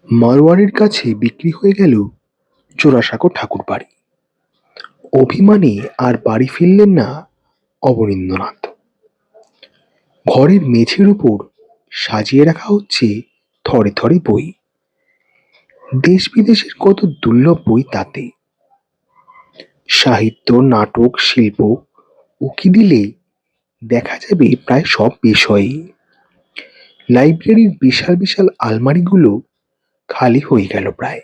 মারোয়ারির কাছে বিক্রি হয়ে গেল জোড়াসাঁকো ঠাকুরবাড়ি। অভিমানে আর বাড়ি ফিরলেন না অবনীন্দ্রনাথ। ঘরের মেঝের উপর সাজিয়ে রাখা হচ্ছে থরে থরে বই। দেশ বিদেশের কত দুর্লভ বই তাতে। সাহিত্য, নাটক, শিল্প উকি দিলে দেখা যাবে প্রায় সব বিষয়ই। লাইব্রেরির বিশাল বিশাল আলমারিগুলো খালি হয়ে গেল প্রায়।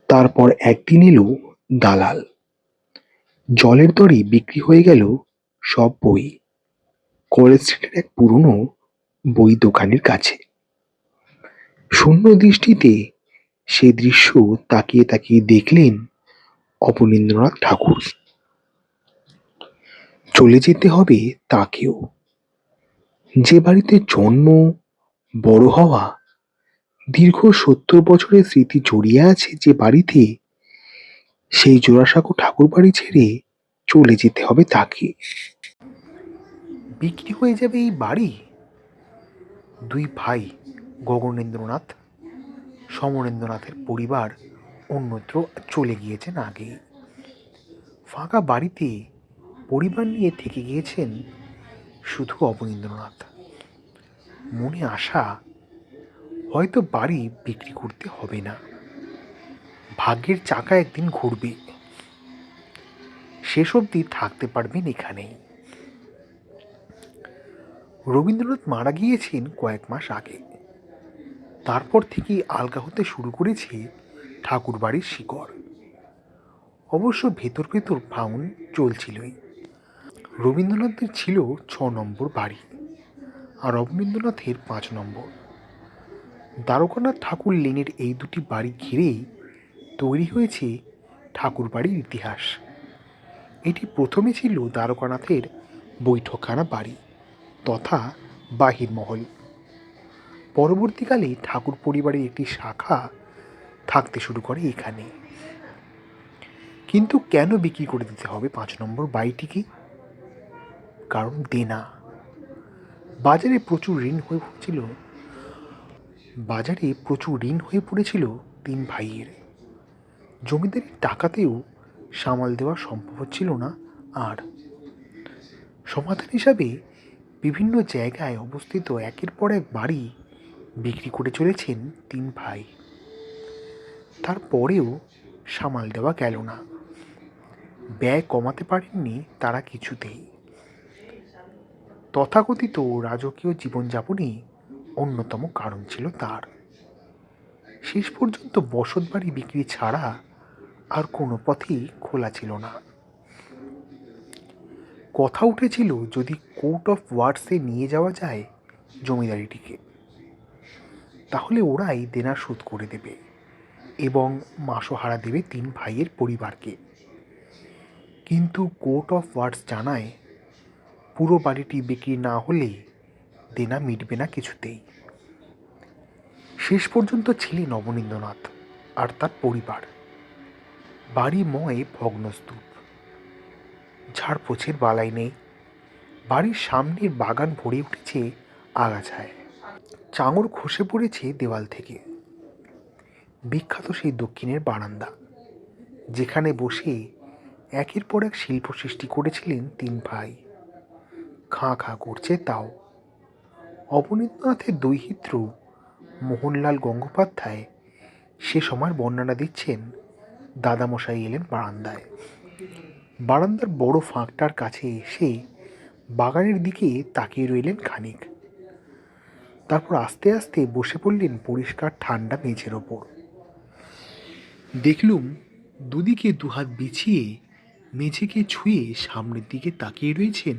তারপর একদিন এলো দালাল। জলের দরে বিক্রি হয়ে গেল সব বই কলেজ স্ট্রিটের এক পুরনো বই দোকানের কাছে। শূন্য দৃষ্টিতে সে দৃশ্য তাকিয়ে তাকিয়ে দেখলেন অবনীন্দ্রনাথ ঠাকুর। চলে যেতে হবে তাকেও। যে বাড়িতে জন্ম, বড় হওয়া, দীর্ঘ ৭০ বছরের স্মৃতি জড়িয়ে আছে যে বাড়িতে, সেই জোড়াসাঁকো ঠাকুর বাড়ি ছেড়ে চলে যেতে হবে তাকে। বিক্রি হয়ে যাবে এই বাড়ি। দুই ভাই গগনেন্দ্রনাথ, সমরেন্দ্রনাথের পরিবার অন্যত্র চলে গিয়েছেন আগে। ফাঁকা বাড়িতে পরিবার নিয়ে থেকে গিয়েছেন শুধু অবনীন্দ্রনাথ। মনে আশা, হয়তো বাড়ি বিক্রি করতে হবে না, ভাগ্যের চাকা একদিন ঘুরবে, শেষ অবধি থাকতে পারবেন এখানেই। রবীন্দ্রনাথ মারা গিয়েছেন কয়েক মাস আগে। তারপর থেকেই আলগা হতে শুরু করেছে ঠাকুর বাড়ির শিকড়। অবশ্য ভেতর ভেতর ভাঙন চলছিলই। রবীন্দ্রনাথের ছিল ৬ নম্বর বাড়ি, আর অবনীন্দ্রনাথের ৫ নম্বর। দ্বারকানাথ ঠাকুর লেনের এই দুটি বাড়ি ঘিরেই তৈরি হয়েছে ঠাকুর বাড়ির ইতিহাস। এটি প্রথমে ছিল দ্বারকানাথের বৈঠকখানা বাড়ি তথা বাহিরমহল। পরবর্তীকালে ঠাকুর পরিবারের একটি শাখা থাকতে শুরু করে এখানে। কিন্তু কেন বিক্রি করে দিতে হবে ৫ নম্বর বাড়িটিকে? কারণ দেনা। বাজারে প্রচুর ঋণ হয়ে পড়েছিল ৩ ভাইয়ের। জমিদারির টাকাতেও সামাল দেওয়া সম্ভব হচ্ছিল না আর। সমাধান হিসাবে বিভিন্ন জায়গায় অবস্থিত একের পর এক বাড়ি বিক্রি করে চলেছেন ৩ ভাই। তারপরেও সামাল দেওয়া গেল না। ব্যয় কমাতে পারেননি তারা কিছুতেই। তথাকথিত রাজকীয় জীবনযাপনই অন্যতম কারণ ছিল তার। শেষ পর্যন্ত বসত বাড়ি বিক্রি ছাড়া আর কোনো পথই খোলা ছিল না। কথা উঠেছিল যদি কোর্ট অফ ওয়ার্ডসে নিয়ে যাওয়া যায় জমিদারিটিকে, তাহলে ওরাই দেনা শোধ করে দেবে এবং মাসোহারা দেবে ৩ ভাইয়ের পরিবারকে। কিন্তু কোর্ট অফ ওয়ার্ডস জানায় পুরো বাড়িটি বিক্রি না হলে দেনা মিটবে না কিছুতেই। শেষ পর্যন্ত ছিলেন অবনীন্দ্রনাথ আর তার পরিবার। বাড়িময় ভগ্নস্তূপ, ঝাড়পোছের বালাই নেই। বাড়ির সামনের বাগান ভরে উঠেছে আগাছায়। চাঙড় খসে পড়েছে দেওয়াল থেকে। বিখ্যাত সেই দক্ষিণের বারান্দা, যেখানে বসে একের পর এক শিল্প সৃষ্টি করেছিলেন ৩ ভাই, খাঁ খাঁ করছে তাও। অবনীন্দ্রনাথের দৌহিত্র মোহনলাল গঙ্গোপাধ্যায় সে সময়ের বর্ণনা দিচ্ছেন। দাদামশাই এলেন বারান্দায়। বারান্দার বড় ফাঁকটার কাছে এসে বাগানের দিকে তাকিয়ে রইলেন খানিক। তারপর আস্তে আস্তে বসে পড়লেন পরিষ্কার ঠান্ডা মেঝের ওপর। দেখলুম দুদিকে দুহাত বিছিয়ে মেঝেকে ছুঁয়ে সামনের দিকে তাকিয়ে রয়েছেন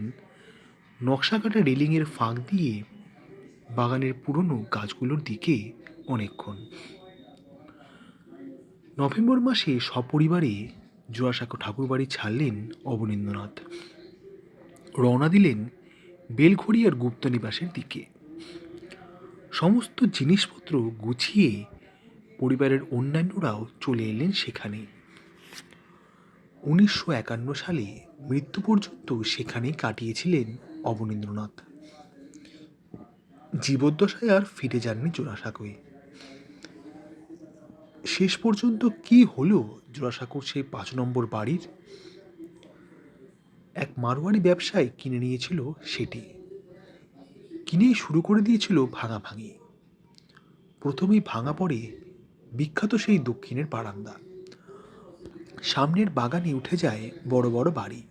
নকশা কাটা রেলিংয়ের ফাঁক দিয়ে বাগানের পুরনো গাছগুলোর দিকে অনেকক্ষণ। নভেম্বর মাসে সপরিবারে জোড়াসাঁকো ঠাকুরবাড়ি ছাড়লেন অবনীন্দ্রনাথ। রওনা দিলেন বেলঘড়িয়ার গুপ্ত নিবাসের দিকে। সমস্ত জিনিসপত্র গুছিয়ে পরিবারের অন্যান্যরাও চলে এলেন সেখানে। ১৯৫১ সালে মৃত্যু পর্যন্ত সেখানেই কাটিয়েছিলেন অবনীন্দ্রনাথ। জীবদ্দশায় আর ফিরে যাননি জোড়াসাঁকোয়। শেষ পর্যন্ত কি হলো জোড়াসাঁকোর সেই 5 নম্বর বাড়ির? এক মারোয়াড়ি ব্যবসায়ী কিনে নিয়েছিল সেটি। কিনেই শুরু করে দিয়েছিল ভাঙাভাঙি। প্রথমেই ভাঙা পড়ে বিখ্যাত সেই দক্ষিণের বারান্দা। সামনের বাগানে উঠে যায় বড় বড় বাড়ি।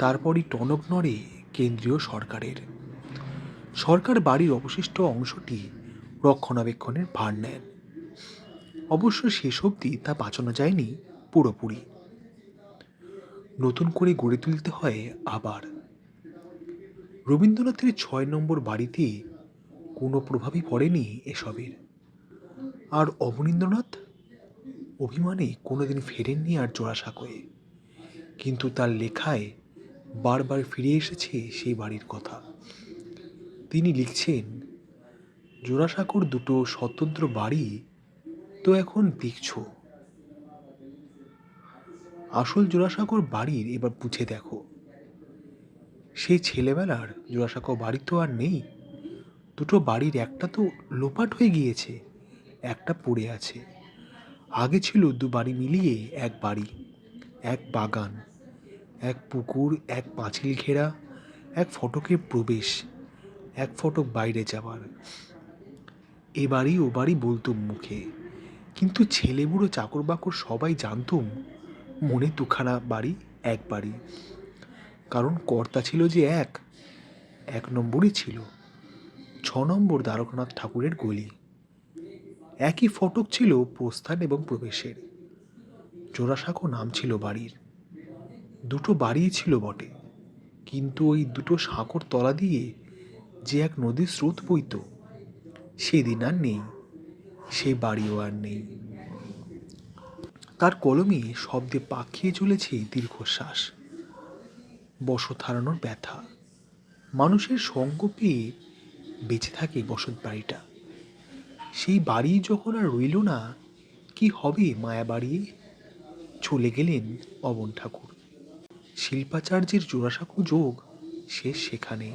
তারপরই টনক নড়ে কেন্দ্রীয় সরকারের। সরকার বাড়ির অবশিষ্ট অংশটি রক্ষণাবেক্ষণের ভার নেন। অবশ্য শেষ অবধি তা বাঁচানো যায়নি পুরোপুরি। নতুন করে গড়ে তুলতে হয় আবার। রবীন্দ্রনাথের 6 নম্বর বাড়িতে কোনো প্রভাবই পড়েনি এসবের। আর অবনীন্দ্রনাথ অভিমানে কোনোদিন ফেরেননি আর জোড়াসাঁকোয়। কিন্তু তার লেখায় বারবার ফিরে এসেছে সেই বাড়ির কথা। তিনি লিখছেন, জোড়াসাঁকোর দুটো স্বতন্ত্র বাড়ি তো এখন দেখছো। আসল জোড়াসাঁকোর বাড়ির এবার বুঝে দেখো। সেই ছেলেবেলার জোড়াসাঁকো বাড়ি তো আর নেই। দুটো বাড়ির একটা তো লোপাট হয়ে গিয়েছে, একটা পড়ে আছে। আগে ছিল দু বাড়ি মিলিয়ে এক বাড়ি, এক বাগান, এক পুকুর, এক পাঁচিল ঘেরা, এক ফটকের প্রবেশ, এক ফটক বাইরে যাওয়ার। এ বাড়ি ও বাড়ি বলতুম মুখে, কিন্তু ছেলেবুড়ো চাকর বাকর সবাই জানতুম মনে দুখানা বাড়ি, এক বাড়ি। কারণ কর্তা ছিল যে এক, 1 নম্বরই ছিল 6 নম্বর দ্বারকানাথ ঠাকুরের গলি। একই ফটক ছিল প্রস্থান এবং প্রবেশের। জোড়াসাঁকো নাম ছিল বাড়ির। দুটো বাড়িই ছিল বটে, কিন্তু ওই দুটো সাঁকোর তলা দিয়ে যে এক নদীর স্রোত বইত, সেদিন আর নেই, সে বাড়িও আর নেই। তার কলমে শব্দে পাক খেয়ে চলেছে দীর্ঘশ্বাস, বসত হারানোর ব্যথা। মানুষের সঙ্গ পেয়ে বেঁচে থাকে বসত বাড়িটা। সেই বাড়ি যখন আর রইল না, কি হবে মায়া বাড়িয়ে? চলে গেলেন অবন ঠাকুর। শিল্পাচার্যের জোড়াসাঁকো যোগ শেষ সেখানে।